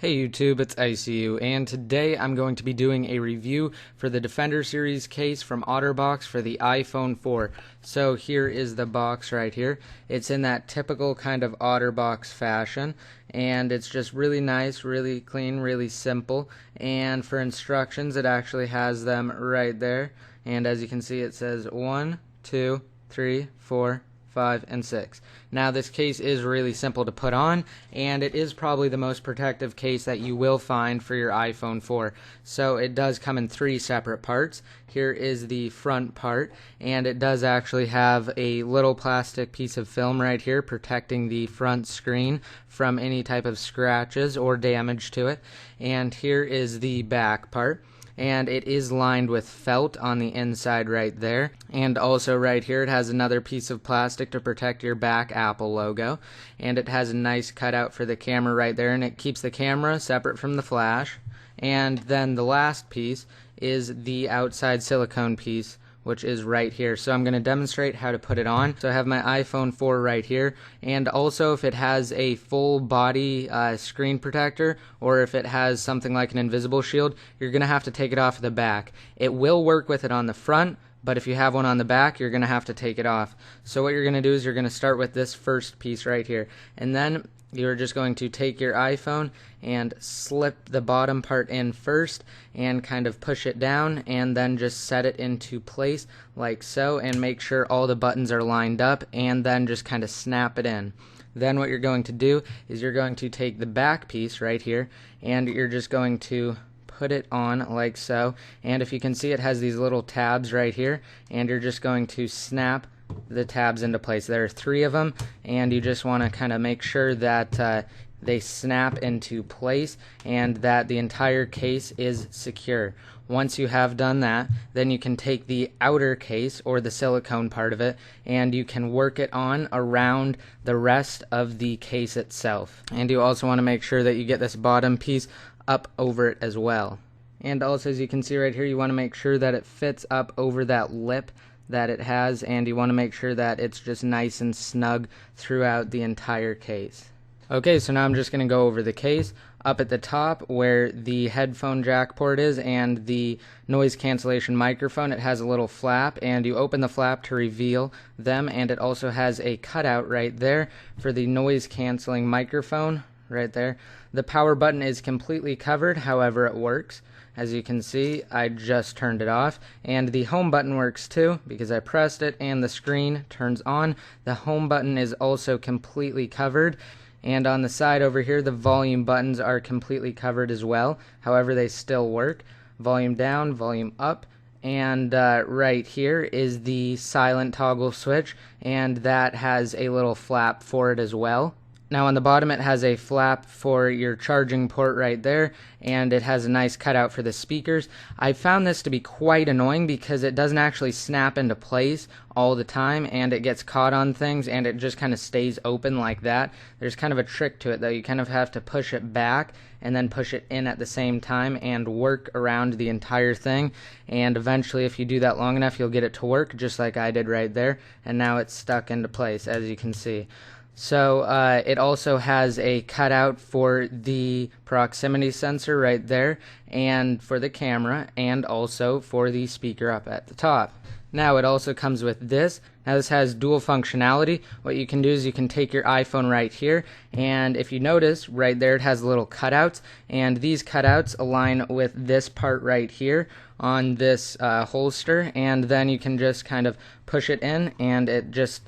Hey YouTube, it's ICU, and today I'm going to be doing a review for the Defender Series case from Otterbox for the iPhone 4. So here is the box right here. It's in that typical kind of Otterbox fashion, and it's just really nice, really clean, really simple. And for instructions, it actually has them right there. And as you can see, it says 1, 2, 3, 4, 5, and 6. Now this case is really simple to put on, and it is probably the most protective case that you will find for your iPhone 4. So it does come in 3 separate parts. Here is the front part, and it does actually have a little plastic piece of film right here protecting the front screen from any type of scratches or damage to it. And here is the back part, and it is lined with felt on the inside right there. And also right here it has another piece of plastic to protect your back Apple logo, and it has a nice cutout for the camera right there, and it keeps the camera separate from the flash. And then the last piece is the outside silicone piece, which is right here. So I'm going to demonstrate how to put it on. So I have my iPhone 4 right here, and also if it has a full body screen protector, or if it has something like an invisible shield, you're going to have to take it off the back. It will work with it on the front, but if you have one on the back, you're going to have to take it off. So what you're going to do is you're going to start with this first piece right here, and then you're just going to take your iPhone and slip the bottom part in first and kind of push it down, and then just set it into place like so, and make sure all the buttons are lined up, and then just kind of snap it in. Then what you're going to do is you're going to take the back piece right here, and you're just going to put it on like so, and if you can see, it has these little tabs right here, and you're just going to snap the tabs into place. There are 3 of them, and you just want to kind of make sure that they snap into place and that the entire case is secure. Once you have done that, then you can take the outer case, or the silicone part of it, and you can work it on around the rest of the case itself. And you also want to make sure that you get this bottom piece up over it as well. And also, as you can see right here, you want to make sure that it fits up over that lip that it has, and you want to make sure that it's just nice and snug throughout the entire case. Okay, so now I'm just going to go over the case. Up at the top where the headphone jack port is and the noise cancellation microphone, it has a little flap, and you open the flap to reveal them, and it also has a cutout right there for the noise canceling microphone right there. The power button is completely covered, however it works. As you can see, I just turned it off, and the home button works too because I pressed it and the screen turns on. The home button is also completely covered, and on the side over here the volume buttons are completely covered as well, however they still work. Volume down, volume up, and right here is the silent toggle switch, and that has a little flap for it as well. Now on the bottom it has a flap for your charging port right there, and it has a nice cutout for the speakers. I found this to be quite annoying because it doesn't actually snap into place all the time, and it gets caught on things, and it just kind of stays open like that. There's kind of a trick to it though. You kind of have to push it back and then push it in at the same time and work around the entire thing, and eventually if you do that long enough you'll get it to work just like I did right there, and now it's stuck into place as you can see. So it also has a cutout for the proximity sensor right there, and for the camera, and also for the speaker up at the top. Now it also comes with this. Now this has dual functionality. What you can do is you can take your iPhone right here, and if you notice right there it has little cutouts, and these cutouts align with this part right here on this holster, and then you can just kind of push it in and it just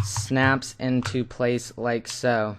snaps into place like so.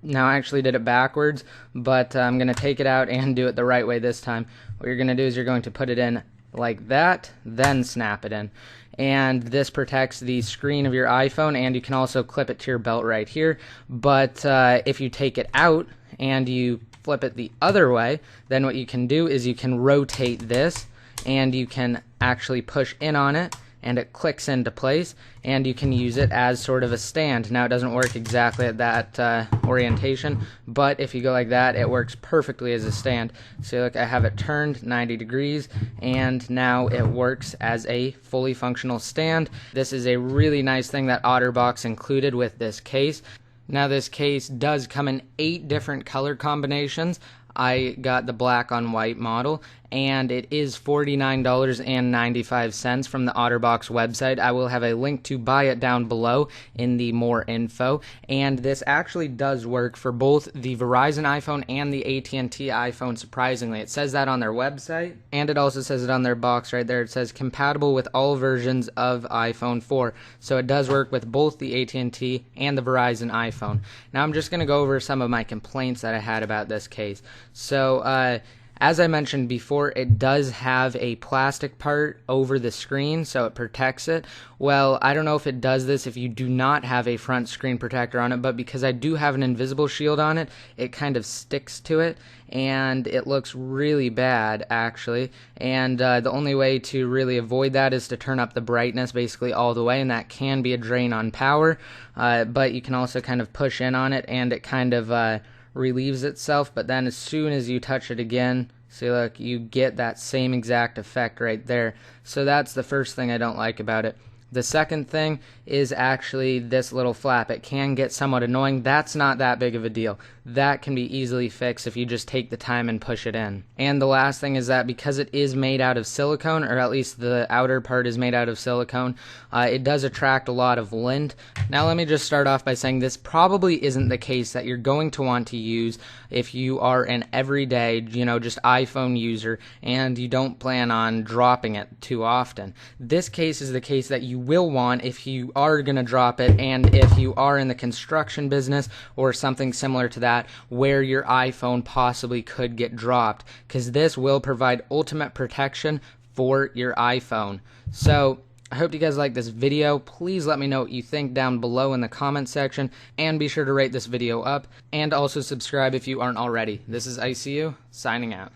Now I actually did it backwards, but I'm going to take it out and do it the right way this time. What you're going to do is you're going to put it in like that, then snap it in. And this protects the screen of your iPhone, and you can also clip it to your belt right here. But if you take it out and you flip it the other way, then what you can do is you can rotate this, and you can actually push in on it, and it clicks into place, and you can use it as sort of a stand. Now it doesn't work exactly at that orientation, but if you go like that, it works perfectly as a stand. So look, I have it turned 90 degrees, and now it works as a fully functional stand. This is a really nice thing that Otterbox included with this case. Now this case does come in 8 different color combinations. I got the black on white model, and it is $49.95 from the Otterbox website. I will have a link to buy it down below in the more info, and this actually does work for both the Verizon iPhone and the AT&T iPhone, surprisingly. It says that on their website, and it also says it on their box right there. It says compatible with all versions of iPhone 4, so it does work with both the AT&T and the Verizon iPhone. Now I'm just going to go over some of my complaints that I had about this case. So, as I mentioned before, it does have a plastic part over the screen, so it protects it. Well, I don't know if it does this if you do not have a front screen protector on it, but because I do have an invisible shield on it, it kind of sticks to it, and it looks really bad, actually. And the only way to really avoid that is to turn up the brightness basically all the way, and that can be a drain on power, but you can also kind of push in on it, and it kind of relieves itself, but then as soon as you touch it again, see, look, you get that same exact effect right there. So that's the first thing I don't like about it. The second thing is actually this little flap. It can get somewhat annoying. That's not that big of a deal. That can be easily fixed if you just take the time and push it in. And the last thing is that because it is made out of silicone, or at least the outer part is made out of silicone, it does attract a lot of lint. Now let me just start off by saying this probably isn't the case that you're going to want to use if you are an everyday, just iPhone user and you don't plan on dropping it too often. This case is the case that you will want if you are going to drop it, and if you are in the construction business or something similar to that where your iPhone possibly could get dropped, because this will provide ultimate protection for your iPhone. So I hope you guys like this video. Please let me know what you think down below in the comment section, and be sure to rate this video up, and also subscribe if you aren't already. This is ICU, signing out.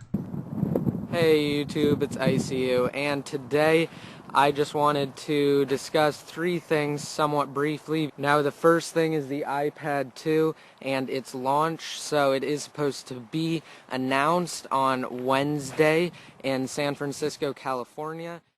Hey YouTube, it's ICU, and today I just wanted to discuss 3 things somewhat briefly. Now the first thing is the iPad 2 and its launch. So it is supposed to be announced on Wednesday in San Francisco, California.